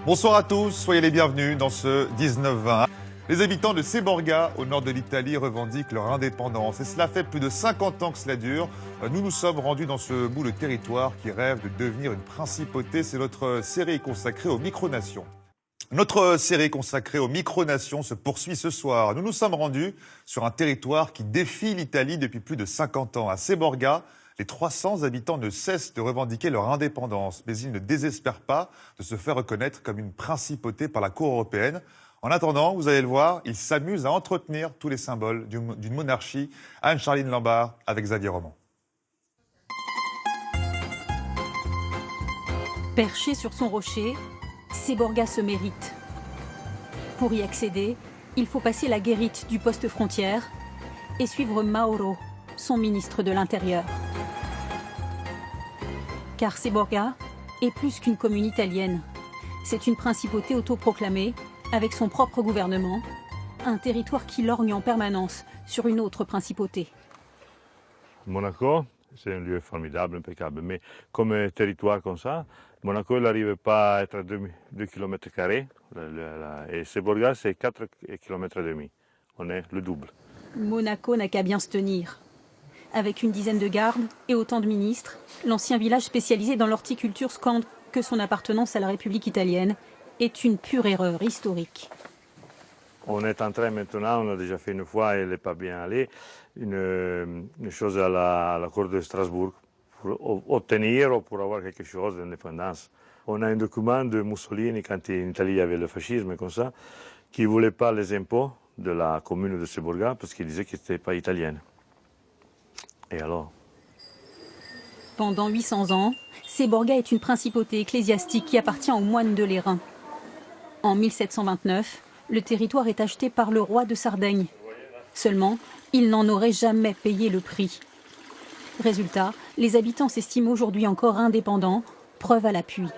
Bonsoir à tous, soyez les bienvenus dans ce 19-20. Les habitants de Seborga, au nord de l'Italie, revendiquent leur indépendance. Et cela fait plus de 50 ans que cela dure. Nous nous sommes rendus dans ce bout de territoire qui rêve de devenir une principauté. C'est notre série consacrée aux micronations. Notre série consacrée aux micronations se poursuit ce soir. Nous nous sommes rendus sur un territoire qui défie l'Italie depuis plus de 50 ans. À Seborga, les 300 habitants ne cessent de revendiquer leur indépendance, mais ils ne désespèrent pas de se faire reconnaître comme une principauté par la Cour européenne. En attendant, vous allez le voir, ils s'amusent à entretenir tous les symboles d'une monarchie. Anne-Charline Lambard avec Xavier Roman. Perché sur son rocher, Seborga se mérite. Pour y accéder, il faut passer la guérite du poste frontière et suivre Mauro, son ministre de l'Intérieur. Car Seborga est plus qu'une commune italienne. C'est une principauté autoproclamée, avec son propre gouvernement, un territoire qui lorgne en permanence sur une autre principauté. Monaco, c'est un lieu formidable, impeccable, mais comme territoire comme ça, Monaco n'arrive pas à être à 2 km carrés, et Seborga, c'est 4,5 km. On est le double. Monaco n'a qu'à bien se tenir. Avec une dizaine de gardes et autant de ministres, l'ancien village spécialisé dans l'horticulture scande que son appartenance à la République italienne est une pure erreur historique. On est en train maintenant, on a déjà fait une fois et elle n'est pas bien allée, une chose à la Cour de Strasbourg pour obtenir ou pour avoir quelque chose d'indépendance. On a un document de Mussolini quand en Italie il y avait le fascisme comme ça, qui ne voulait pas les impôts de la commune de Seborga parce qu'il disait qu'elle n'était pas italienne. Et alors ? Pendant 800 ans, Seborga est une principauté ecclésiastique qui appartient aux moines de l'Airain. En 1729, le territoire est acheté par le roi de Sardaigne. Seulement, il n'en aurait jamais payé le prix. Résultat, les habitants s'estiment aujourd'hui encore indépendants, preuve à l'appui.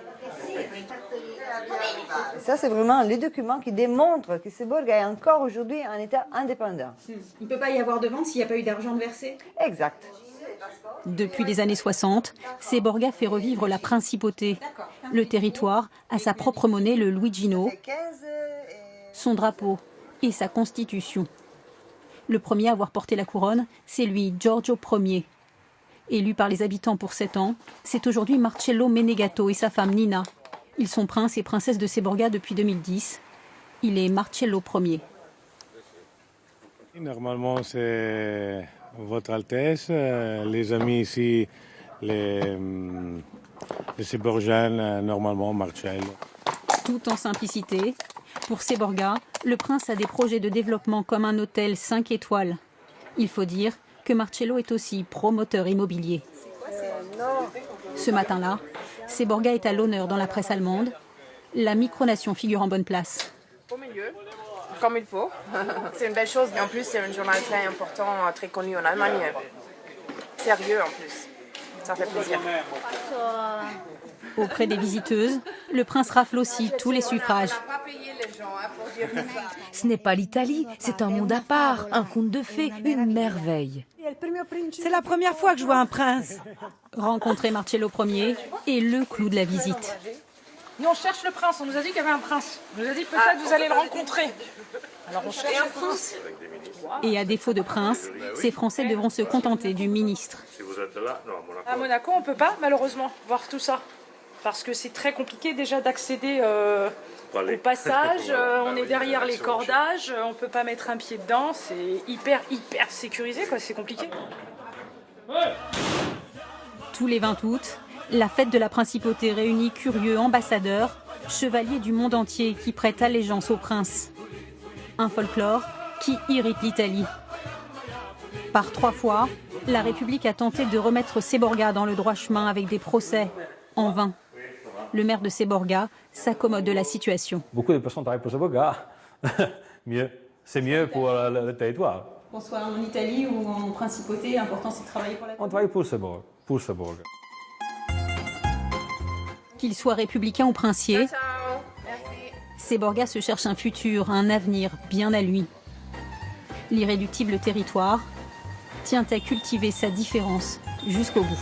Ça, c'est vraiment les documents qui démontrent que Seborga est encore aujourd'hui un État indépendant. Il ne peut pas y avoir de vente s'il n'y a pas eu d'argent de versé ? Exact. Depuis les années 60, Seborga fait revivre la principauté. Le territoire a sa propre monnaie, le Luigino, son drapeau et sa constitution. Le premier à avoir porté la couronne, c'est lui, Giorgio Ier. Élu par les habitants pour 7 ans, c'est aujourd'hui Marcello Meneghetto et sa femme Nina. Ils sont princes et princesses de Seborga depuis 2010. Il est Marcello Ier. Normalement, c'est Votre Altesse, les amis ici, les Seborgiens, normalement, Marcello. Tout en simplicité, pour Seborga, le prince a des projets de développement comme un hôtel 5 étoiles. Il faut dire que Marcello est aussi promoteur immobilier. Ce matin-là, Seborga est à l'honneur dans la presse allemande. La micronation figure en bonne place. Au milieu, comme il faut. C'est une belle chose. Et en plus, c'est un journal très important, très connu en Allemagne. Sérieux en plus. Ça fait plaisir. Auprès des visiteuses, le prince rafle aussi tous les suffrages. Ce n'est pas l'Italie, c'est un monde à part, un conte de fées, une merveille. C'est la première fois que je vois un prince. Rencontrer Marcello Ier est le clou de la visite. Nous on cherche le prince, on nous a dit qu'il y avait un prince. On nous a dit peut-être vous allez le rencontrer. Alors on cherche le prince. Et à défaut de prince, ces Français devront se contenter du ministre. À Monaco, on ne peut pas malheureusement voir tout ça. Parce que c'est très compliqué déjà d'accéder au passage. On est derrière les cordages, on ne peut pas mettre un pied dedans. C'est hyper sécurisé, quoi. C'est compliqué. Tous les 20 août, la fête de la principauté réunit curieux ambassadeurs, chevaliers du monde entier qui prêtent allégeance au prince. Un folklore qui irrite l'Italie. Par 3 fois, la République a tenté de remettre Seborga dans le droit chemin avec des procès, en vain. Le maire de Seborga s'accommode de la situation. Beaucoup de personnes travaillent pour Seborga. C'est mieux pour le territoire. Qu'on soit en Italie ou en principauté, l'important c'est de travailler pour la On travaille pour Seborga. Qu'il soit républicain ou princier, Seborga se cherche un futur, un avenir bien à lui. L'irréductible territoire tient à cultiver sa différence jusqu'au bout.